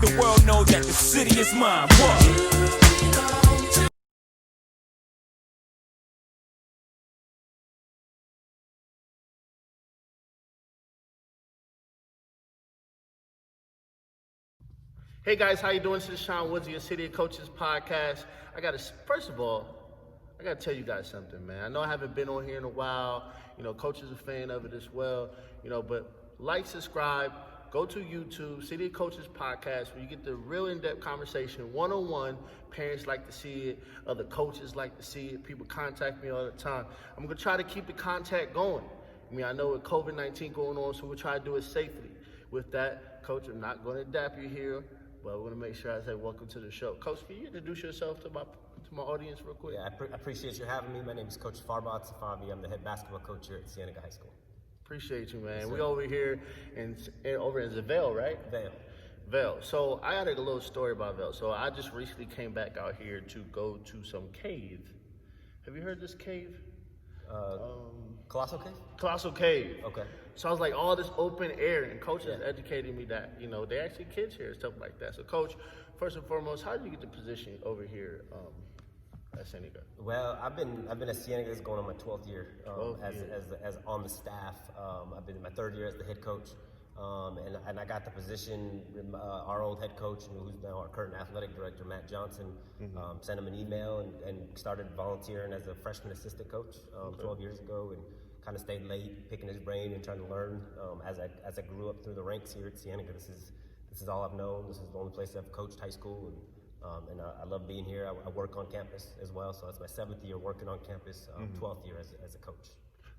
The world know that the city is mine. What? Hey guys, how you doing? This is Sean Woods of your City of Coaches podcast. First of all, I gotta tell you guys something, man. I know I haven't been on here in a while. Coach is a fan of it as well. But like, subscribe, go to YouTube, City of Coaches podcast, where you get the real in-depth conversation, one-on-one. Parents like to see it, other coaches like to see it. People contact me all the time. I'm gonna try to keep the contact going. I know with COVID-19 going on, so we'll try to do it safely. With that, Coach, I'm not gonna dap you here, but we're gonna make sure I say welcome to the show. Coach, can you introduce yourself to my audience real quick? Yeah, I appreciate you having me. My name is Coach Farbod Safavi. I'm the head basketball coach here at Cienega High School. Appreciate you, man. Yes, we over here over in Vail, right? Vail. So I got a little story about Vail. So I just recently came back out here to go to some cave. Have you heard this cave? Colossal Cave? Colossal Cave. Okay. So I was like, all this open air, and Coach has educated me that, they actually kids here and stuff like that. So Coach, first and foremost, how did you get the position over here at Cienega? Well, I've been at Cienega. This is going on my 12th year as on the staff. I've been in my 3rd year as the head coach, and I got the position. Our old head coach, who's now our current athletic director, Matt Johnson, sent him an email and started volunteering as a freshman assistant coach 12 years ago, and kind of stayed late, picking his brain and trying to learn as I grew up through the ranks here at Cienega. This is all I've known. This is the only place I've coached high school, and I love being here. I work on campus as well, so it's my 7th year working on campus, 12th year as a coach.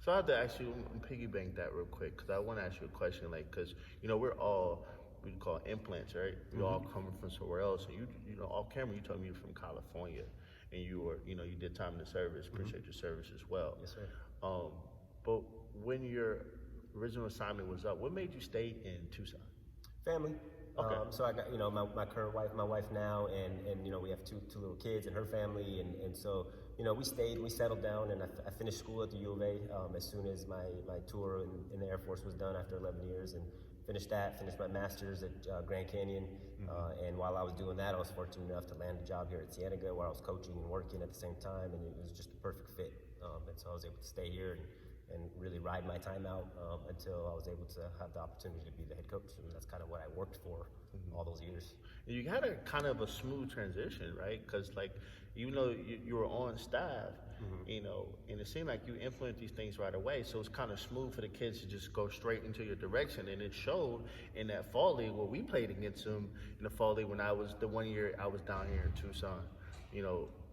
So I have to ask you, piggyback that real quick, because I want to ask you a question, because we're all, we call implants, right? We all coming from somewhere else, and you off camera, you told me you're from California, and you did time in the service. Appreciate your service as well. Yes, sir. But when your original assignment was up, what made you stay in Tucson? Family. Okay. So I got my current wife, my wife now, and we have two little kids and her family, and so we settled down, and I finished school at the U of A as soon as my tour in the Air Force was done after 11 years, and finished my master's at Grand Canyon, and while I was doing that, I was fortunate enough to land a job here at Cienega where I was coaching and working at the same time, and it was just a perfect fit, and so I was able to stay here and really ride my time out until I was able to have the opportunity to be the head coach, and that's kind of what I worked for all those years. And you had a kind of a smooth transition, right? Because even though you were on staff, and it seemed like you implement these things right away, so it's kind of smooth for the kids to just go straight into your direction, and it showed in that fall league where we played against them in the fall league when I was the 1 year I was down here in Tucson.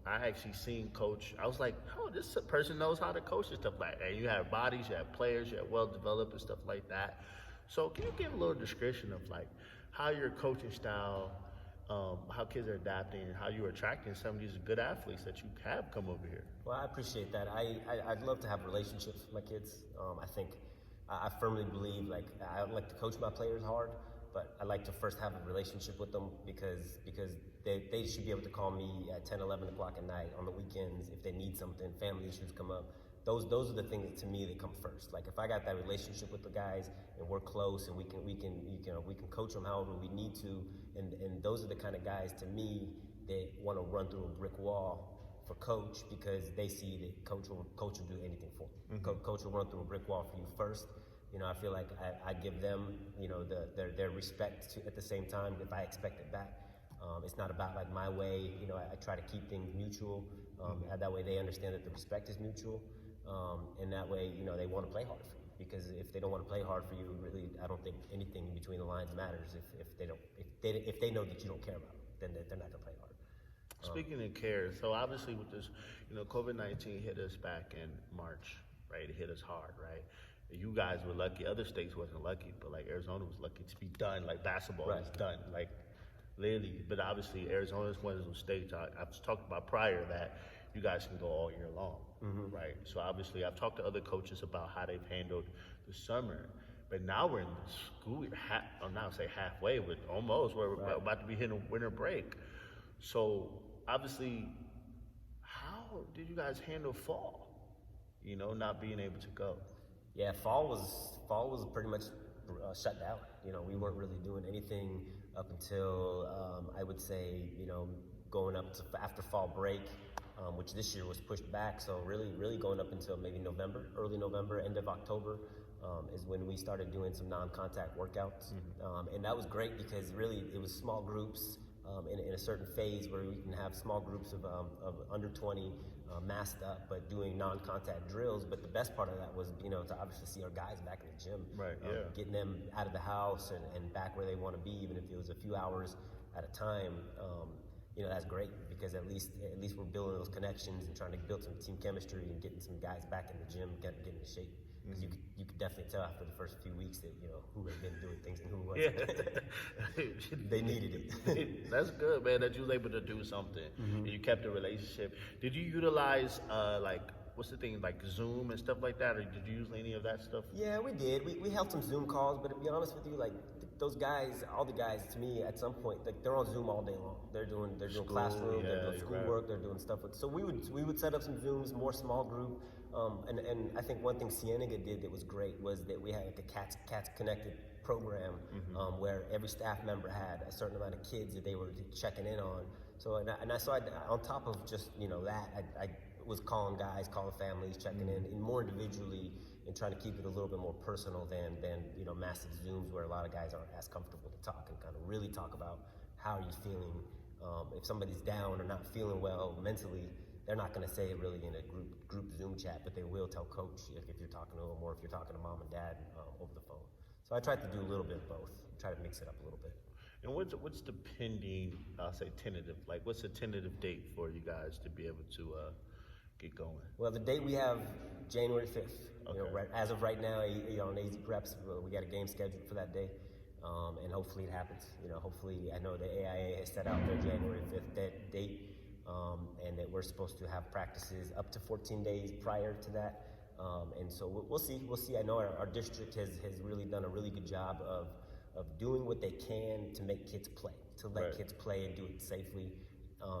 I actually seen Coach. I was like, oh, this person knows how to coach and stuff like that. You have bodies, you have players, you have well-developed and stuff like that. So can you give a little description of how your coaching style, how kids are adapting, and how you're attracting some of these good athletes that you have come over here? Well, I appreciate that. I'd love to have relationships with my kids. I firmly believe I like to coach my players hard, but I like to first have a relationship with them because they should be able to call me at 10, 11 o'clock at night on the weekends if they need something, family issues come up. Those are the things to me that come first. If I got that relationship with the guys and we're close and we can coach them however we need to, and those are the kind of guys to me that want to run through a brick wall for coach because they see that coach will do anything for them. Coach will run through a brick wall for you first. I feel like I give them, their respect at the same time if I expect it back. It's not about my way. I try to keep things mutual. That way they understand that the respect is mutual. And that way, they want to play hard for you. Because if they don't want to play hard for you, really, I don't think anything between the lines matters. If they know that you don't care about them, then they're not gonna play hard. Speaking of care, so obviously with this, COVID-19 hit us back in March, right? It hit us hard, right? You guys were lucky. Other states wasn't lucky, but Arizona was lucky to be done. Basketball was done, literally. But obviously, Arizona is one of those states I've talked about prior that you guys can go all year long, right? So obviously, I've talked to other coaches about how they've handled the summer, but now we're in the school year. I'm not say halfway, but almost. We're about to be hitting a winter break. So obviously, how did you guys handle fall? Not being able to go. Yeah, fall was pretty much shut down. We weren't really doing anything up until I would say, going up to after fall break, which this year was pushed back. So really going up until maybe November, early November, end of October, is when we started doing some non-contact workouts. And that was great because really it was small groups in a certain phase where we can have small groups of under 20 masked up, but doing non-contact drills. But the best part of that was, to obviously see our guys back in the gym, Right, yeah. Getting them out of the house and back where they want to be, even if it was a few hours at a time. That's great because at least we're building those connections and trying to build some team chemistry and getting some guys back in the gym, getting in shape. Because you could definitely tell after the first few weeks that who had been doing things and who wasn't. Yeah. They needed it. That's good, man, that you was able to do something and you kept the relationship. Did you utilize what's the thing, like Zoom and stuff like that, or did you use any of that stuff? Yeah, we did. We held some Zoom calls, but to be honest with you, those guys, all the guys, to me, at some point, they're on Zoom all day long. They're doing classroom, they're doing schoolwork, they're doing stuff. So we would set up some Zooms, more small group. And I think one thing Cienega did that was great was that we had a Cats Connected program where every staff member had a certain amount of kids that they were checking in on. So on top of just that, I was calling guys, calling families, checking in, and more individually, and trying to keep it a little bit more personal than massive Zooms where a lot of guys aren't as comfortable to talk and kind of really talk about how are you feeling. If somebody's down or not feeling well mentally, they're not going to say it really in a group Zoom chat, but they will tell coach if you're talking to them or if you're talking to mom and dad over the phone. So I tried to do a little bit of both, try to mix it up a little bit. And what's the pending, I'll say tentative, what's the tentative date for you guys to be able to get going? Well, the date we have January 5th. Okay. As of right now, on AZ Preps, we got a game scheduled for that day. And hopefully it happens. Hopefully, I know the AIA has set out their January 5th date. And that we're supposed to have practices up to 14 days prior to that. And so we'll see. I know our district has really done a really good job of doing what they can to make kids play, to let kids play and do it safely.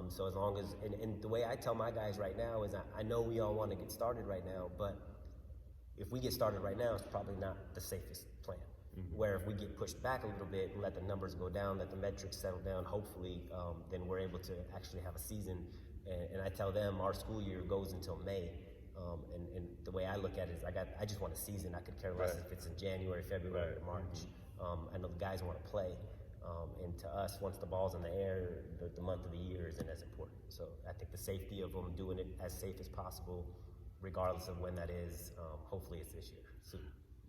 So as long as, and the way I tell my guys right now is I know we all want to get started right now, but if we get started right now, it's probably not the safest plan. Where if we get pushed back a little bit and let the numbers go down, let the metrics settle down, hopefully, then we're able to actually have a season. And I tell them our school year goes until May. And the way I look at it is I just want a season. I could care less if it's in January, February, or March. I know the guys want to play. And to us, once the ball's in the air, the month of the year isn't as important. So I think the safety of them doing it as safe as possible, regardless of when that is, hopefully it's this year, soon.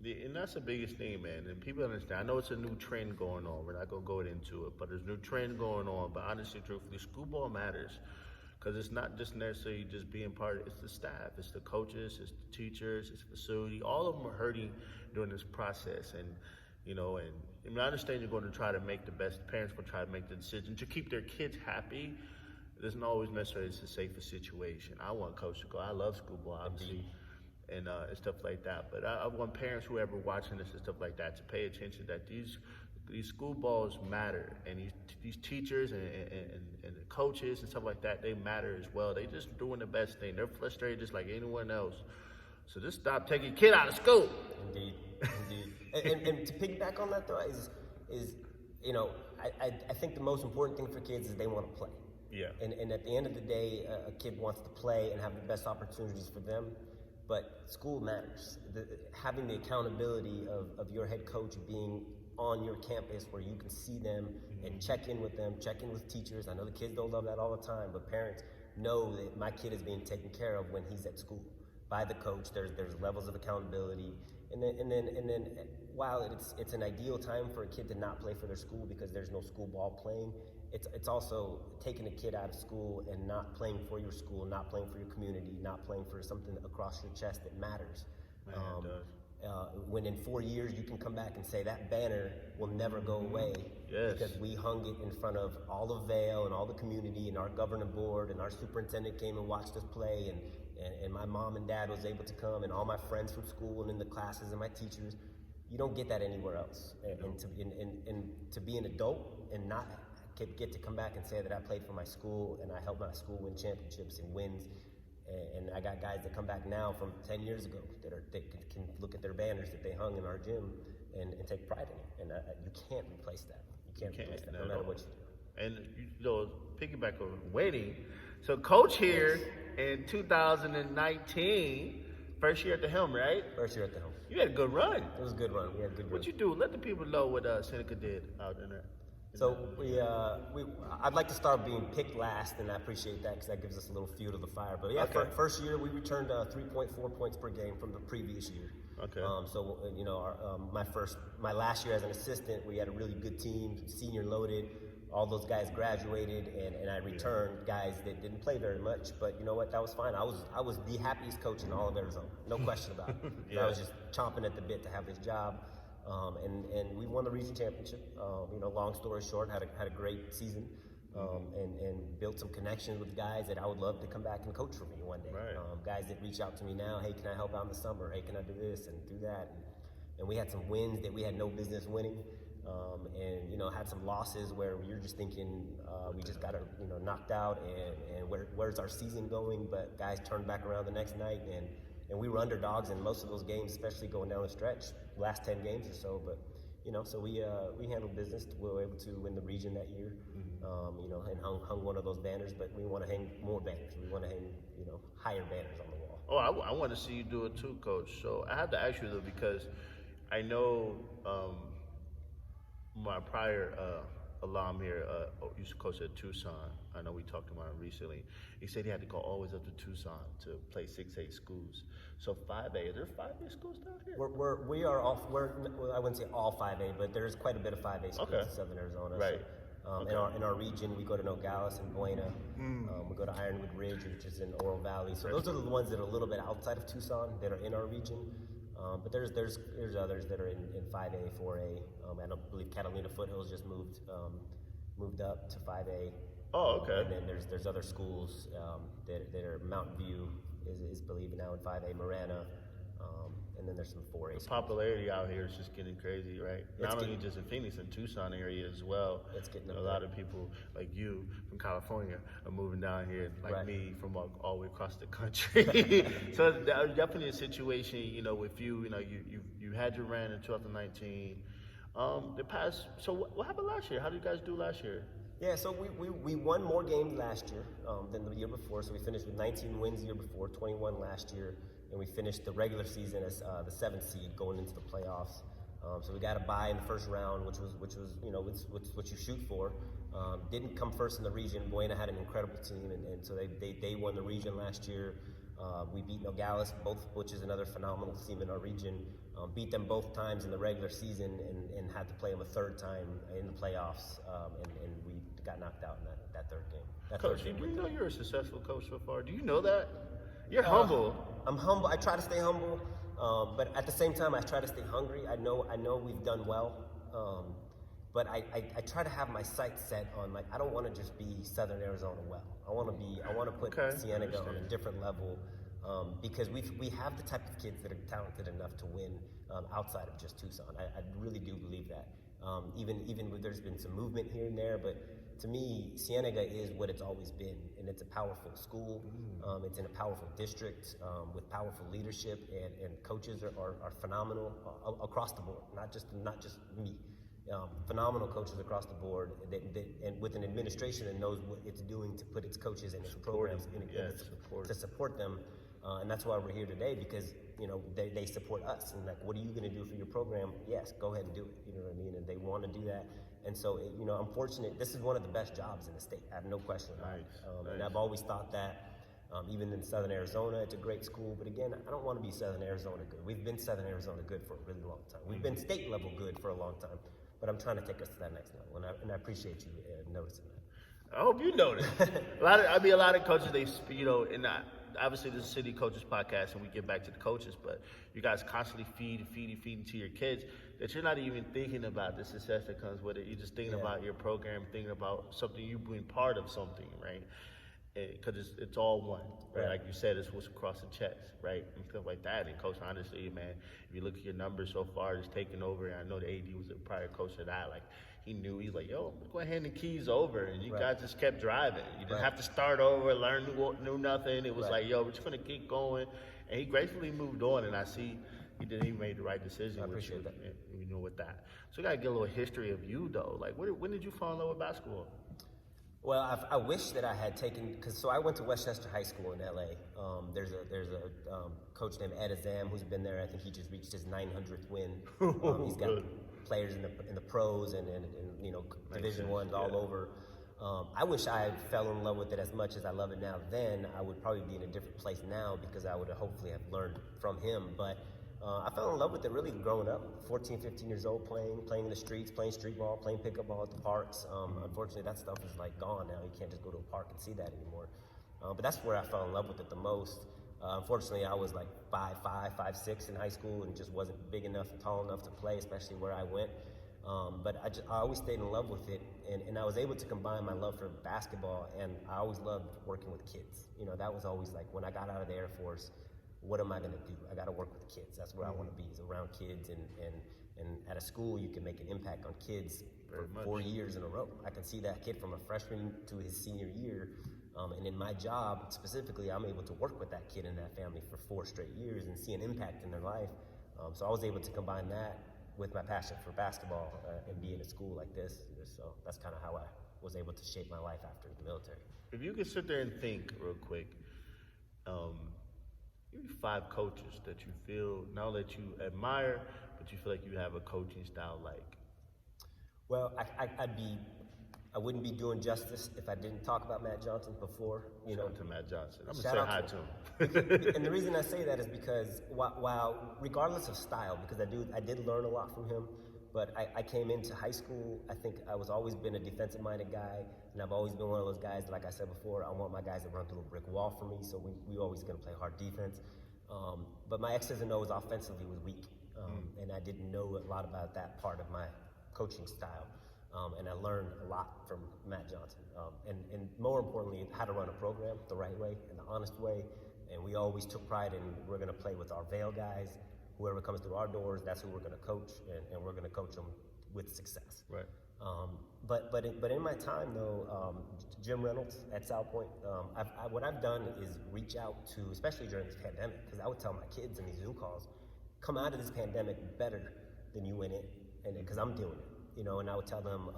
Yeah, and that's the biggest thing, man. And people understand. I know it's a new trend going on. We're not going to go into it, but there's a new trend going on. But honestly, truthfully, school ball matters because it's not just necessarily just being part of it. It's the staff, it's the coaches, it's the teachers, it's the facility. All of them are hurting during this process. And, I understand you're going to try to make the best. Parents will try to make the decision to keep their kids happy. It isn't always necessarily the safest situation. I want coach to go. I love school ball, obviously. And stuff like that. But I want parents, whoever watching this and stuff like that, to pay attention that these school balls matter, and these teachers and the coaches and stuff like that, they matter as well. They just doing the best thing. They're frustrated just like anyone else. So just stop taking your kid out of school. Indeed. and to piggyback on that though is I think the most important thing for kids is they want to play. Yeah. And at the end of the day, a kid wants to play and have the best opportunities for them. But school matters. Having the accountability of your head coach being on your campus where you can see them and check in with them, check in with teachers. I know the kids don't love that all the time, but parents know that my kid is being taken care of when he's at school by the coach. There's levels of accountability, and then while it's an ideal time for a kid to not play for their school because there's no school ball playing. It's also taking a kid out of school and not playing for your school, not playing for your community, not playing for something across your chest that matters. Man, it does. When in 4 years you can come back and say that banner will never go away because we hung it in front of all of Vail and all the community and our governing board and our superintendent came and watched us play and my mom and dad was able to come and all my friends from school and in the classes and my teachers. You don't get that anywhere else. And to be an adult and not get to come back and say that I played for my school and I helped my school win championships and wins. And I got guys that come back now from 10 years ago that can look at their banners that they hung in our gym and take pride in it. And you can't replace that. You can't replace that, no matter what you do. And piggyback on winning. So, Coach here in 2019, first year at the helm, right? First year at the helm. You had a good run. It was a good run. We had a good run. What you do? Let the people know what Cienega did out in there. So I'd like to start being picked last, and I appreciate that because that gives us a little fuel to the fire. But yeah, Okay. First year we returned 3.4 points per game from the previous year. Okay. So my last year as an assistant, we had a really good team, senior loaded. All those guys graduated, and I returned guys that didn't play very much. But you know what? That was fine. I was the happiest coach in all of Arizona, no question about it. Yeah. I was just chomping at the bit to have this job. And we won the region championship. Long story short, had a great season, and built some connections with guys that I would love to come back and coach for me one day. Right. Guys that reach out to me now, hey, can I help out in the summer? Hey, can I do this and do that? And we had some wins that we had no business winning, and had some losses where you're just thinking we just got knocked out, and where's our season going? But guys turned back around the next night, and we were underdogs in most of those games, especially going down the stretch, last 10 games or so. But so we handled business. We were able to win the region that year, and hung one of those banners. But we want to hang more banners. We want to hang higher banners on the wall. Oh, I want to see you do it too, Coach. So I have to ask you though, because I know my prior alum here used to coach at Tucson. I know we talked about him recently. He said he had to go always up to Tucson to play 6A schools. So 5A, are there 5A schools down here? We are all, I wouldn't say all 5A, but there's quite a bit of 5A schools in Southern Arizona. Right. So, in our region, we go to Nogales and Buena. We go to Ironwood Ridge, which is in Oro Valley. So those are the ones that are a little bit outside of Tucson that are in our region. But there's others that are in 5A, 4A. I don't believe Catalina Foothills just moved up to 5A. Oh, okay. And then there's other schools that are Mountain View is believed now in 5A, Marana, and then there's some 4A. The popularity out here is just getting crazy, right? Not only just in Phoenix, in Tucson area as well. It's getting a lot of people like you from California are moving down here, like me from all the way across the country. So definitely a situation, with you, you had your run in 2019. So what happened last year? How did you guys do last year? Yeah, so we won more games last year than the year before. So we finished with 19 wins the year before, 21 last year, and we finished the regular season as the 7th seed going into the playoffs. So we got a bye in the first round, which was what you shoot for. Didn't come first in the region. Buena had an incredible team, and so they won the region last year. We beat Nogales, which is another phenomenal team in our region. Beat them both times in the regular season and had to play them a third time in the playoffs, and we got knocked out in that third game. Coach, do you know you're a successful coach so far? Do you know that? You're humble. I'm humble. I try to stay humble, but at the same time, I try to stay hungry. I know we've done well, but I try to have my sights set on, I don't want to just be Southern Arizona well. I want to put Cienega on a different level. Because we have the type of kids that are talented enough to win outside of just Tucson. I really do believe that. Even with there's been some movement here and there, but to me, Cienega is what it's always been, and it's a powerful school. It's in a powerful district with powerful leadership, and coaches are phenomenal across the board. Not just me. Phenomenal coaches across the board, and with an administration that knows what it's doing to put its coaches and its programs to support them. And that's why we're here today, because they support us, and what are you going to do for your program? Yes, go ahead and do it. You know what I mean? And they want to do that. And so I'm fortunate. This is one of the best jobs in the state. I have no question about it. And I've always thought that. Even in Southern Arizona, it's a great school. But again, I don't want to be Southern Arizona good. We've been Southern Arizona good for a really long time. We've been state level good for a long time. But I'm trying to take us to that next level, and I appreciate you noticing that. I hope you notice. a lot of coaches, and obviously this is City Coaches Podcast, and we get back to the coaches, but you guys constantly feeding to your kids that you're not even thinking about the success that comes with it. You're just thinking about your program, thinking about something, you being part of something, right? Because it's all one, right? Like you said, it's what's across the chest, right? And stuff like that. And Coach, honestly, man, if you look at your numbers so far, just taking over, and I know the AD was a prior coach of that, he knew, he's like, yo, go ahead and hand the keys over. And you guys just kept driving. You didn't have to start over, learn new nothing. It was like, yo, we're just going to keep going. And he gracefully moved on. And I see He made the right decision. I appreciate that. You know, with that. So, I got to get a little history of you, though. Like, when did you fall in love with basketball? Well, I wish that I had taken, so I went to Westchester High School in LA. There's a coach named Ed Azam who's been there. I think he just reached his 900th win. He's got players in the pros and you know, Division Ones all over. I wish I fell in love with it as much as I love it now. Then I would probably be in a different place now because I would hopefully have learned from him. But I fell in love with it really growing up, 14, 15 years old, playing in the streets, playing street ball, playing pickup ball at the parks. Unfortunately, that stuff is like gone now. You can't just go to a park and see that anymore. But that's where I fell in love with it the most. Unfortunately, I was like 5'5", 5'6" in high school and just wasn't big enough and tall enough to play, especially where I went. But I always stayed in love with it, and I was able to combine my love for basketball, and I always loved working with kids. You know, that was always like, when I got out of the Air Force, what am I going to do? I got to work with kids. That's where I want to be, is around kids. And at a school, you can make an impact on kids for 4 years in a row. I can see that kid from a freshman to his senior year. And in my job, specifically, I'm able to work with that kid and that family for 4 straight years and see an impact in their life. So I was able to combine that with my passion for basketball and be in a school like this. So that's kind of how I was able to shape my life after the military. If you could sit there and think real quick, give me 5 coaches that you feel, now that you admire, but you feel like you have a coaching style like. Well, I wouldn't be doing justice if I didn't talk about Matt Johnson before. You know, Shout out to Matt Johnson. I'm shout gonna say out hi to him. And the reason I say that is because while regardless of style, because I did learn a lot from him, but I came into high school, I think I was always been a defensive-minded guy, and I've always been one of those guys, like I said before, I want my guys to run through a brick wall for me, so we always going to play hard defense. But my X's and O's offensively was weak, and I didn't know a lot about that part of my coaching style. And I learned a lot from Matt Johnson. And more importantly, how to run a program the right way and the honest way. And we always took pride in, we're going to play with our Vail guys. Whoever comes through our doors, that's who we're going to coach, and we're going to coach them with success. Right. But in my time though, Jim Reynolds at South Point, what I've done is reach out to, especially during this pandemic, because I would tell my kids in these Zoom calls, come out of this pandemic better than you went in, and because I'm doing it. You know, and I would tell them,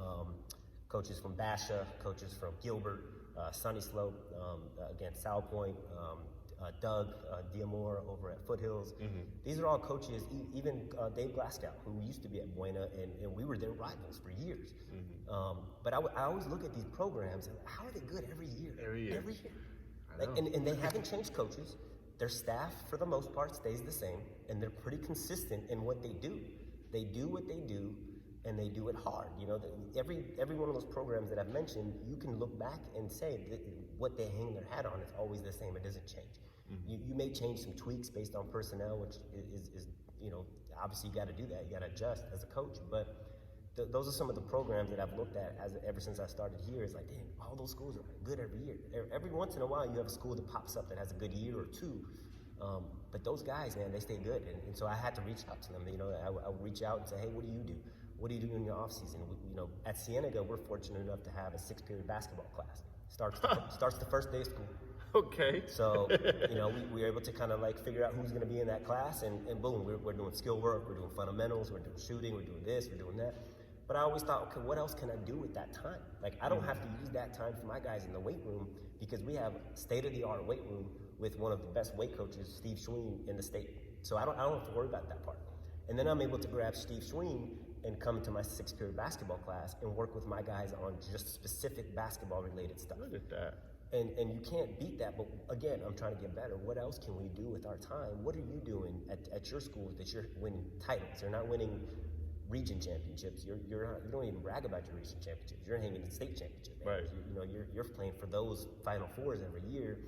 coaches from Basha, coaches from Gilbert, Sunny Slope, again, South Point, Doug Diamore over at Foothills. These are all coaches, even Dave Glasgow, who used to be at Buena, and we were their rivals for years. But I always look at these programs, and how are they good every year? Every year. Like, and they haven't changed coaches. Their staff, for the most part, stays the same, and they're pretty consistent in what they do. They do what they do, and they do it hard. You know, every one of those programs that I've mentioned, you can look back and say that what they hang their hat on is always the same. It doesn't change. You may change some tweaks based on personnel, which is you know, obviously you got to do that. You got to adjust as a coach. But those are some of the programs that I've looked at ever since I started here. It's like, damn, all those schools are good every year. Every once in a while, you have a school that pops up that has a good year or two. But those guys, man, they stay good. And so I had to reach out to them. You know, I would reach out and say, hey, what do you do? What do you do in your off season? You know, at Cienega, we're fortunate enough to have a 6-period basketball class. Starts the first day of school. Okay. So, you know, we were able to kind of like figure out who's going to be in that class, and boom, we're doing skill work, we're doing fundamentals, we're doing shooting, we're doing this, we're doing that. But I always thought, okay, what else can I do with that time? Like, I don't have to use that time for my guys in the weight room, because we have state-of-the-art weight room with one of the best weight coaches, Steve Schween, in the state. So I don't have to worry about that part. And then I'm able to grab Steve Schween and come to my 6-period basketball class and work with my guys on just specific basketball-related stuff. Look at that. And you can't beat that, but again, I'm trying to get better. What else can we do with our time? What are you doing at your school that you're winning titles? You're not winning region championships. You don't even brag about your region championships. You're hanging in state championships. Right. You're playing for those Final Fours every year.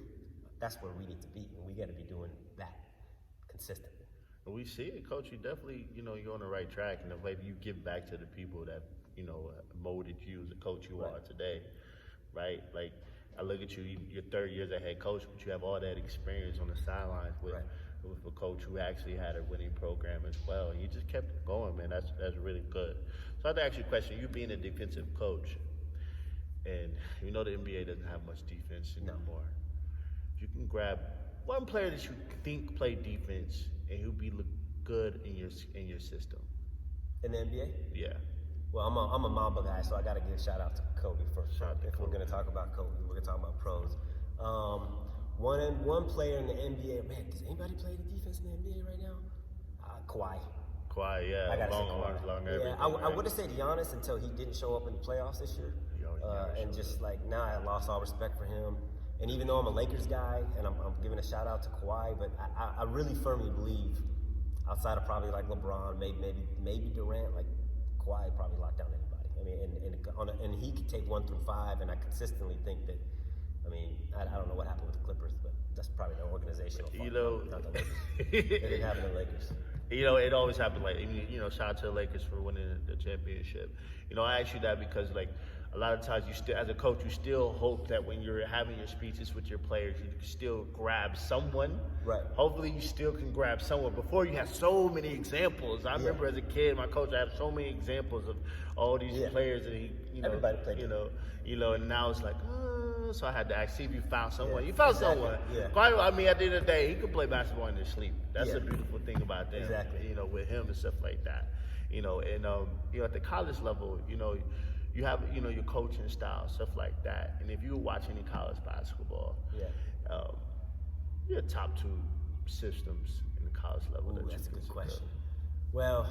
That's where we need to be, and we got to be doing that consistently. We see it, Coach. You definitely, you're on the right track, and the way you give back to the people that, molded you as a coach you are today, right? Like, I look at you, your 3rd year as a head coach, but you have all that experience on the sidelines with a coach who actually had a winning program as well, and you just kept it going, man. That's really good. So I have to ask you a question. You being a defensive coach, and the NBA doesn't have much defense anymore. If you can grab one player that you think played defense and who'd be good in your system. In the NBA? Yeah. Well, I'm a Mamba guy, so I got to give a shout out to Kobe first. If we're going to talk about Kobe, we're going to talk about pros. One player in the NBA. Man, does anybody play the defense in the NBA right now? Kawhi. Kawhi, yeah. I gotta long say arms, Kawhi. long everything. I would have said Giannis until he didn't show up in the playoffs this year. And just like now, I lost all respect for him. And even though I'm a Lakers guy, and I'm giving a shout out to Kawhi, but I really firmly believe, outside of probably like LeBron, maybe Durant, like Kawhi probably locked down anybody. I mean, and he could take 1 through 5, and I consistently think that. I mean, I don't know what happened with the Clippers, but that's probably an organizational fault. Not the Lakers. It didn't happen to the Lakers. It always happened. Like, shout out to the Lakers for winning the championship. I ask you that because, like, a lot of times you still, as a coach, you still hope that when you're having your speeches with your players, you can still grab someone. Right. Hopefully, you still can grab someone. Before, you had so many examples. I remember as a kid, my coach, I have so many examples of all these players, and everybody played. And now it's like, so I had to ask, see if you found someone. You found someone. Yeah. Quite, I mean, at the end of the day, he could play basketball in his sleep. That's Yeah. a beautiful thing about them. Exactly. With him and stuff like that. And at the college level, you have your coaching style, stuff like that. And if you watch any college basketball, your top 2 systems in the college level. Ooh, that's a good question. Well,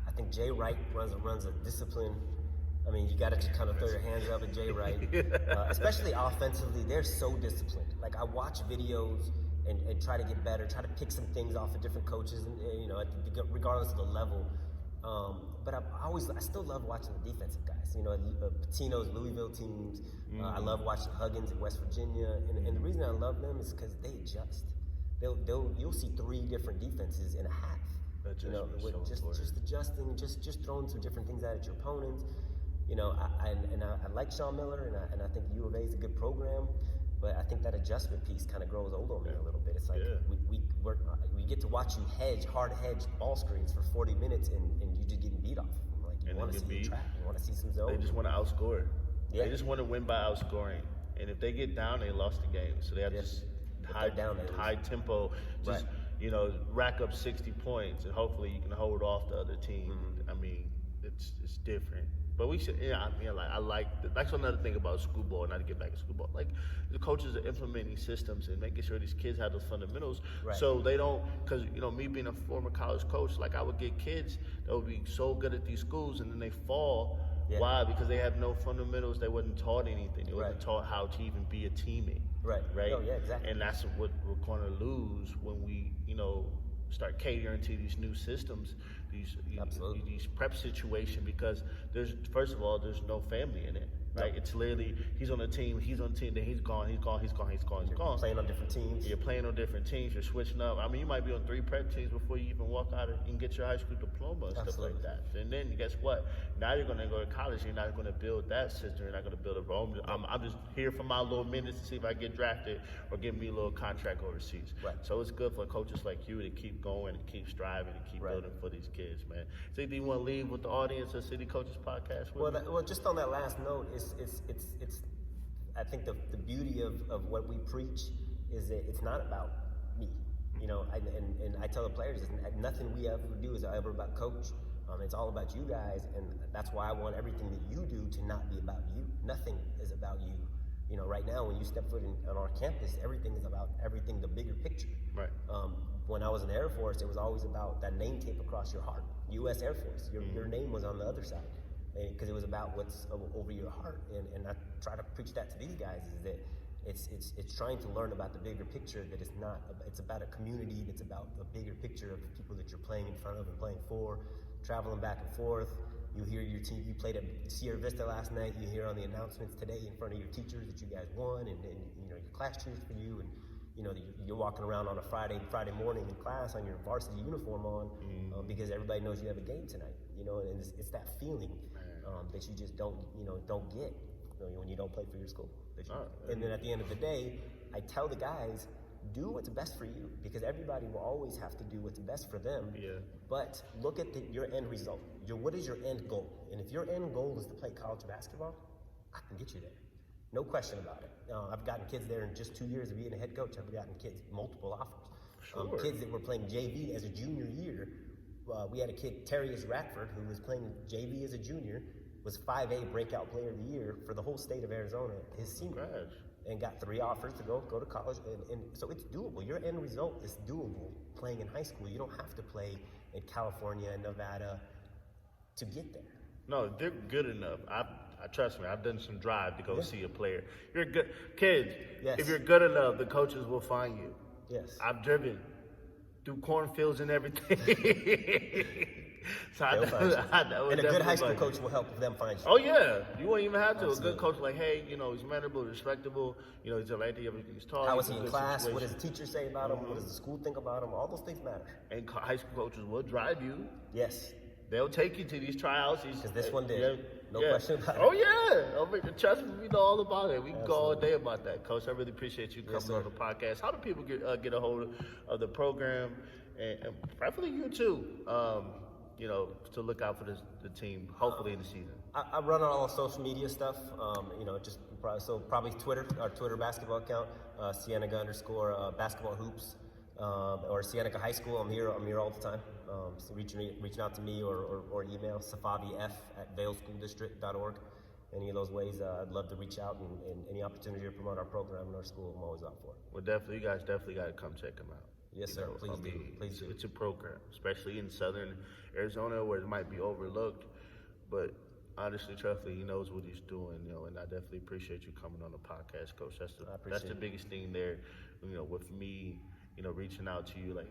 I think Jay Wright runs a discipline. I mean, you got to just kind of throw your hands up at Jay Wright, especially offensively. They're so disciplined. Like, I watch videos and try to get better, try to pick some things off of different coaches, and regardless of the level. But I still love watching the defensive guys. Patino's Louisville teams. I love watching Huggins in West Virginia, and the reason I love them is because they adjust. You'll see 3 different defenses in a half. Just adjusting, just throwing some different things at your opponents. I like Sean Miller, and I think U of A is a good program. But I think that adjustment piece kind of grows old on me a little bit. It's like we get to watch you hard hedge ball screens for 40 minutes, and you just getting beat off. Like, you want to see the trap, you want to see some zone. They just want to outscore. Yeah. They just want to win by outscoring. And if they get down, they lost the game. So they have this high tempo, just rack up 60 points, and hopefully you can hold off the other team. I mean, it's different. But we should, I like, that's another thing about school ball, not to get back to school ball. Like, the coaches are implementing systems and making sure these kids have those fundamentals. Right. So they don't, because, me being a former college coach, like, I would get kids that would be so good at these schools and then they fall. Yeah. Why? Because they have no fundamentals. They wasn't taught anything. They wasn't taught how to even be a teammate. Right. Oh, yeah, exactly. And that's what we're going to lose when we, start catering to these new systems, these prep situation, because there's no family in it. Right, it's literally he's on a team, then he's gone. Playing on different teams. You're playing on different teams. You're switching up. I mean, you might be on 3 prep teams before you even walk out and get your high school diploma and stuff like that. And then guess what? Now you're going to go to college. You're not going to build that system. You're not going to build a role. I'm just here for my little minutes to see if I get drafted or get me a little contract overseas. Right. So it's good for coaches like you to keep going and keep striving and keep building for these kids, man. So do you want to leave with the audience of City Coaches Podcast? Well, just on that last note, it's I think the beauty of what we preach is that it's not about me, and I tell the players, nothing we ever do is ever about coach. It's all about you guys, and that's why I want everything that you do to not be about you. Nothing is about you. Right now when you step foot on our campus, everything is about the bigger picture. Right. When I was in the Air Force, it was always about that name tape across your heart. U.S. Air Force, your name was on the other side. Because it was about what's over your heart, and I try to preach that to these guys, is that it's trying to learn about the bigger picture, that it's about a community, it's about a bigger picture of the people that you're playing in front of and playing for, traveling back and forth. You hear your team, you played at Sierra Vista last night, you hear on the announcements today in front of your teachers that you guys won, and your class cheers for you, and you're walking around on a Friday morning in class on your varsity uniform on, because everybody knows you have a game tonight, and it's that feeling that you just don't get, when you don't play for your school. And then at the end of the day, I tell the guys, do what's best for you, because everybody will always have to do what's best for them. Yeah. But look at your end result. What is your end goal? And if your end goal is to play college basketball, I can get you there. No question about it. I've gotten kids there in just 2 years of being a head coach. I've gotten kids multiple offers. Sure. Kids that were playing JV as a junior year. We had a kid, Terrius Ratford, who was playing JV as a junior, was 5A breakout player of the year for the whole state of Arizona his senior year, and got 3 offers to go to college. And so it's doable. Your end result is doable playing in high school. You don't have to play in California and Nevada to get there. No, they're good enough. I trust me. I've done some drive to go see a player. You're good, kids. Yes. If you're good enough, the coaches will find you. Yes. I've driven through cornfields and everything. So and a good high school coach will help them find you. Oh yeah, you won't even have to. Absolutely. A good coach, like, hey, he's mannerable, respectable. He's a lady, everything's taught. How is he in class? What does the teacher say about him? What does the school think about him? All those things matter. And high school coaches will drive you. Yes. They'll take you to these tryouts. Because this one did. No question about it. Oh yeah. Trust me, we know all about it. We can go all day about that, Coach. I really appreciate you coming on the podcast. How do people get a hold of the program, and preferably you too? To look out for the team, hopefully in the season. I run all the social media stuff, probably Twitter, our Twitter basketball account, Cienega _ basketball hoops, or Cienega High School. I'm here all the time. So reaching out to me or email SafaviF@vailschooldistrict.org. Any of those ways, I'd love to reach out, and any opportunity to promote our program in our school, I'm always out for. Well, definitely, you guys definitely got to come check them out. Yes, sir. Please do. It's a program, especially in southern Arizona where it might be overlooked. But honestly, truthfully, he knows what he's doing, and I definitely appreciate you coming on the podcast, Coach. That's the biggest thing there, with me, reaching out to you, like,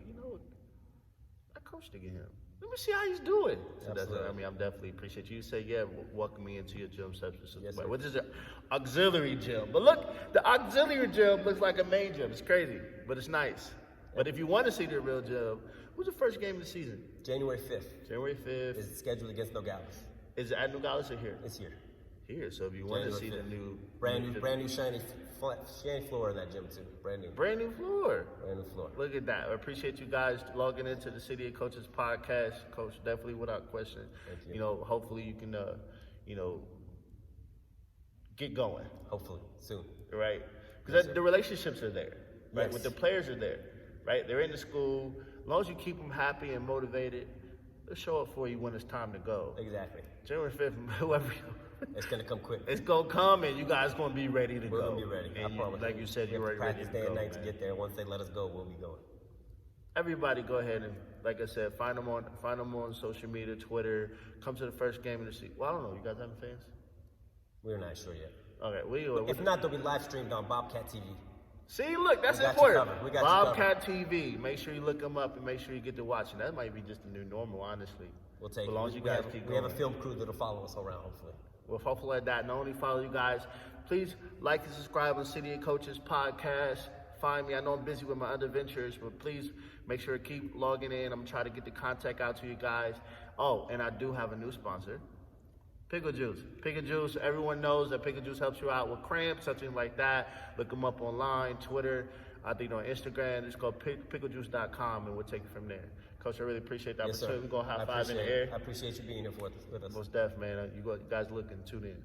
I coached again. Let me see how he's doing. So I'm definitely appreciate you. You say, welcome me into your gym substance. Yes, sir. Which is an auxiliary gym. But look, the auxiliary gym looks like a main gym. It's crazy, but it's nice. But if you want to see the real gym, who's the first game of the season? January 5th. January 5th. Is scheduled against Nogales. Is it at Nogales or here? It's here. Here. So if you want to see the new brand new shiny floor in that gym too. Brand new floor. Look at that. I appreciate you guys logging into the City of Coaches podcast, Coach. Definitely without question. Thank you. Hopefully you can get going. Hopefully soon. Right? Because the relationships are there. Right? Yes. With the players are there. Right? They're in the school. As long as you keep them happy and motivated, they'll show up for you when it's time to go. Exactly. January 5th, whoever it's going to come quick. It's going to come, and you guys going to be ready to go. We're going to be ready. And I promise. Like you said, you're ready to practice day and night man. to get there. Once they let us go, we'll be going. Everybody go ahead and, like I said, find them on social media, Twitter. Come to the first game of the season. Well, I don't know. You guys having fans? We're not sure yet. Okay. If not, they'll be live streamed on Bobcat TV. See, look, that's We got important. you covered. We got Bobcat TV. Make sure you look them up and make sure you get to watching. That might be just the new normal, honestly. We'll take As long as you guys keep we going. have a film crew that'll follow us around, hopefully. Well, hopefully like that. Not only follow you guys, please like and subscribe on City of Coaches Podcast. Find me. I know I'm busy with my other ventures, but please make sure to keep logging in. I'm trying to get the contact out to you guys. Oh, and I do have a new sponsor. Pickle Juice. Pickle Juice, everyone knows that Pickle Juice helps you out with cramps, something like that. Look them up online, Twitter, I think on Instagram. It's called picklejuice.com, and we'll take it from there. Coach, I really appreciate the opportunity. We're going to high five in the air. I appreciate you being here with us. Most definitely, man. You guys looking, tune in.